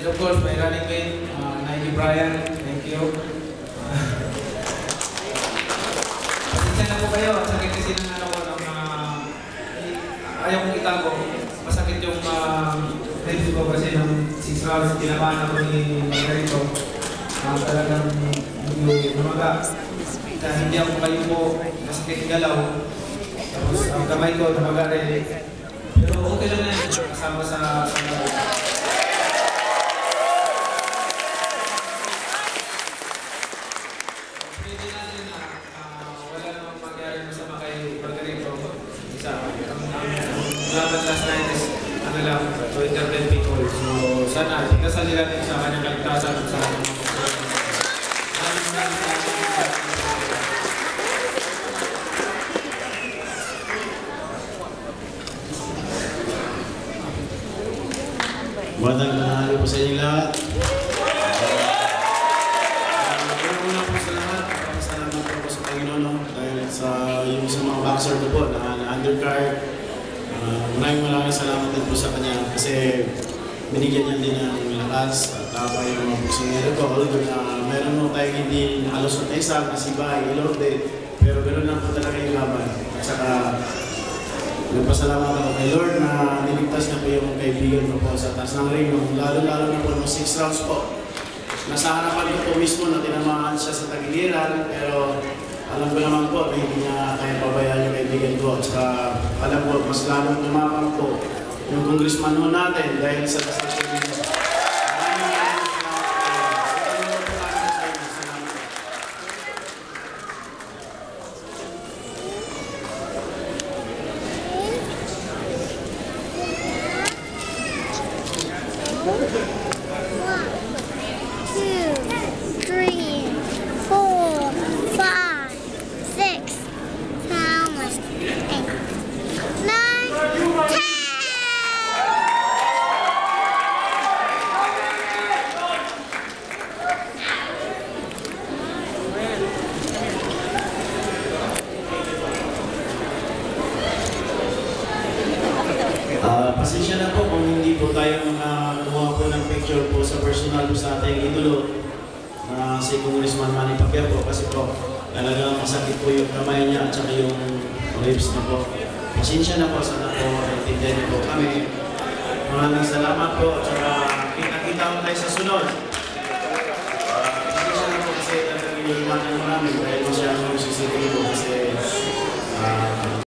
And of course, my running mate, Nike Brian, thank you. Pasensya na po kayo, at sakit kasi ng ano ko, ayaw kong itago. Masakit yung ribs ko kasi ng 6 rounds, tinamaan ako ni Margarito. Talagang medyo namaga. Hindi ako kayo po, masakit galaw. Tapos ang kamay ko, namaga rin. Pero okay lang na yun, kasama sa laro. Pwede natin na wala namang mangyari masama kay Margarito. Isa, ang laban last night is ano lang, to intervene people. So sana, itasal nila natin sa kanyang kaligtasan sa kanyang mga Magandang tanghali po sa inyo lahat. Una po sa lahat, salamat po sa Panginoon dahil sa yung sa mga boxer ko po na undercard. Maraming salamat din po sa kanya kasi binigyan niya din ng lakas at tapay yung mga boksingero ko. Although na meron mo tayong hindi nakalusot na isa, Masibay, Ilorde, pero ganoon lang po talaga yung laban. At saka nagpasalamat ako kay Lord na niligtas na po yung kaibigan ko po sa taas ng ring. Lalo-lalo na po ng 6 rounds po. Nasa harapan ko po mismo na tinamaan siya sa tagiliran, pero alam ko naman po na hindi niya kaya pabayaan yung kaibigan ko. At saka alam ko, mas lalong tumapang po yung congressman ho natin dahil sa decision niya. Pasensya na po kung hindi po tayo kumuha po ng picture po sa personal po sa ating idolo na si Congressman Manny Pacquiao po kasi po talagang masakit po yung kamay niya at saka yung ribs niya po. Pasensya na po, sana po naintindihan niyo po kami. Maraming salamat po at saka kita-kita mo tayo sa sunod. Pasensya na po kasi talagang iniiwanan mo namin dahil masyadong sisipin po kasi